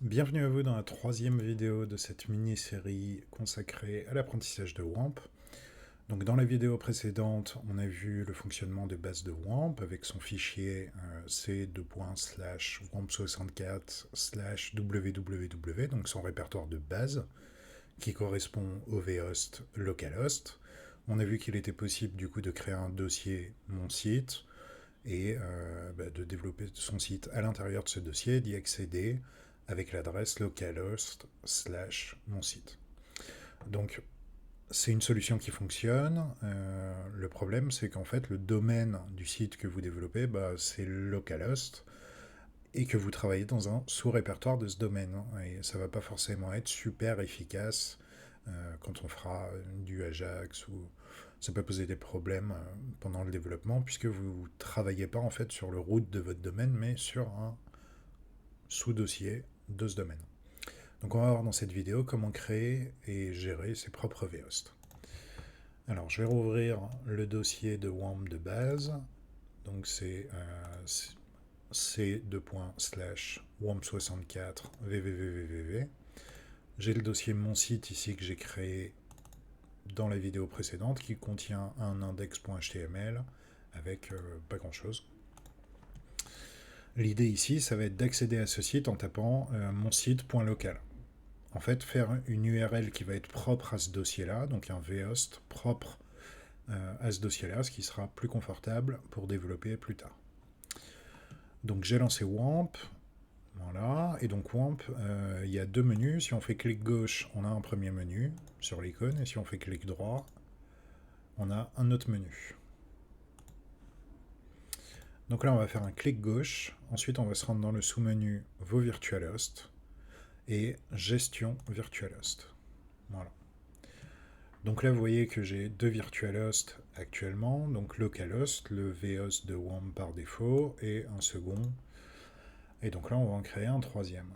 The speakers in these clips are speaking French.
Bienvenue à vous dans la troisième vidéo de cette mini-série consacrée à l'apprentissage de WAMP. Donc dans la vidéo précédente, on a vu le fonctionnement de base de WAMP avec son fichier c:/wamp64/www, donc son répertoire de base, qui correspond au vhost localhost. On a vu qu'il était possible du coup de créer un dossier mon site et de développer son site à l'intérieur de ce dossier, d'y accéder avec l'adresse localhost mon site. Donc c'est une solution qui fonctionne. Le problème, c'est qu'en fait, le domaine du site que vous développez, c'est localhost et que vous travaillez dans un sous-répertoire de ce domaine. Et ça va pas forcément être super efficace quand on fera du Ajax ou ça peut poser des problèmes pendant le développement puisque vous ne travaillez pas en fait sur le root de votre domaine mais sur un sous-dossier de ce domaine. Donc on va voir dans cette vidéo comment créer et gérer ses propres vhosts. Alors je vais rouvrir le dossier de WAMP de base. Donc c'est c:/wamp64 www. J'ai le dossier mon site ici que j'ai créé dans la vidéo précédente qui contient un index.html avec pas grand chose. L'idée ici, ça va être d'accéder à ce site en tapant mon site.local. En fait, faire une URL qui va être propre à ce dossier-là, donc un vhost propre à ce dossier-là, ce qui sera plus confortable pour développer plus tard. Donc j'ai lancé WAMP, voilà, et donc WAMP, il y a deux menus. Si on fait clic gauche, on a un premier menu sur l'icône, et si on fait clic droit, on a un autre menu. Donc là, on va faire un clic gauche, ensuite on va se rendre dans le sous-menu Vos virtual hosts et Gestion virtual host. Voilà. Donc là, vous voyez que j'ai deux virtual hosts actuellement, donc localhost, le vhost de WAMP par défaut, et un second. Et donc là, on va en créer un troisième.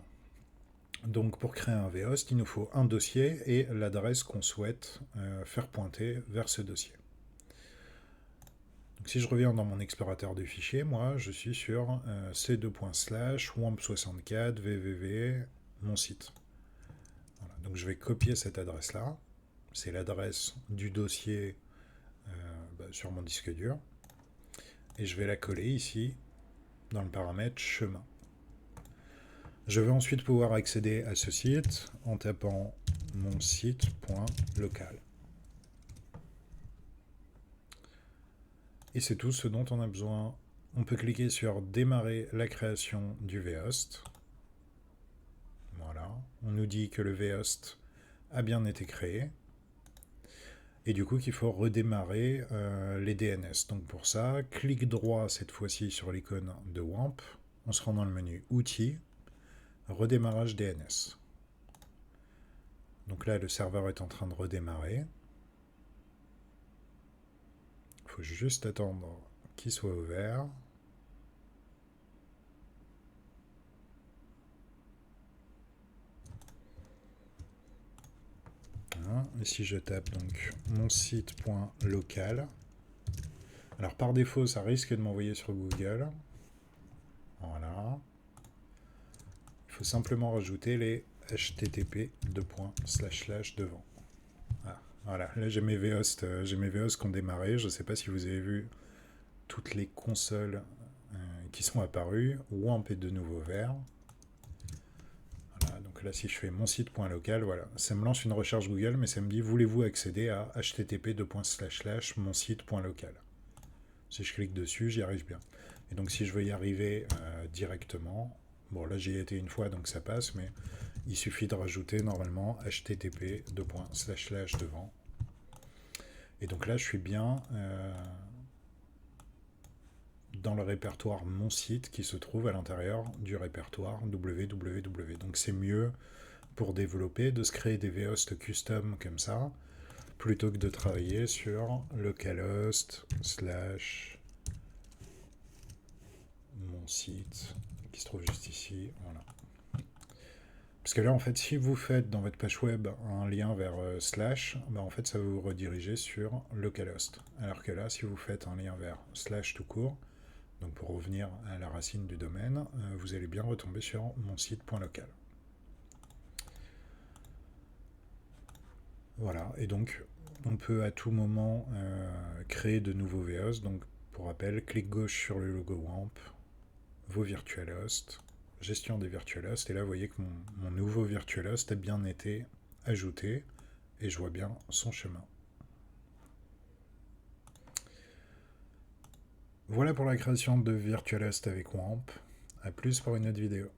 Donc pour créer un vhost, il nous faut un dossier et l'adresse qu'on souhaite faire pointer vers ce dossier. Donc si je reviens dans mon explorateur de fichiers, moi je suis sur c:/wamp64 www mon site. Voilà. Donc je vais copier cette adresse-là. C'est l'adresse du dossier sur mon disque dur. Et je vais la coller ici dans le paramètre chemin. Je vais ensuite pouvoir accéder à ce site en tapant mon site.local. Et c'est tout ce dont on a besoin. On peut cliquer sur démarrer la création du vhost. Voilà. On nous dit que le vhost a bien été créé. Et du coup qu'il faut redémarrer les DNS. Donc pour ça, clic droit cette fois-ci sur l'icône de WAMP. On se rend dans le menu Outils, redémarrage DNS. Donc là, le serveur est en train de redémarrer. Il faut juste attendre qu'il soit ouvert. Voilà. Et si je tape donc mon site.local, alors par défaut, ça risque de m'envoyer sur Google. Voilà. Il faut simplement rajouter les http devant. Ah, voilà, là j'ai mes vhosts qui ont démarré. Je ne sais pas si vous avez vu toutes les consoles qui sont apparues. WAMP est de nouveau vert. Voilà, donc là si je fais mon site.local, voilà, ça me lance une recherche Google, mais ça me dit voulez-vous accéder à http mon site.local. Si je clique dessus, j'y arrive bien. Et donc si je veux y arriver directement, bon là j'y ai été une fois donc ça passe, mais il suffit de rajouter normalement http devant. Et donc là je suis bien dans le répertoire mon site qui se trouve à l'intérieur du répertoire www. Donc c'est mieux pour développer de se créer des vhosts custom comme ça plutôt que de travailler sur localhost mon site qui se trouve juste ici. Voilà. Parce que là, en fait, si vous faites dans votre page web un lien vers slash, en fait, ça va vous rediriger sur localhost. Alors que là, si vous faites un lien vers slash tout court, donc pour revenir à la racine du domaine, vous allez bien retomber sur mon site.local. Voilà, et donc on peut à tout moment créer de nouveaux VHosts. Donc pour rappel, clic gauche sur le logo WAMP, vos virtual hosts, gestion des virtual hosts, et là vous voyez que mon nouveau virtual host a bien été ajouté, et je vois bien son chemin. Voilà pour la création de virtual host avec WAMP. A plus pour une autre vidéo.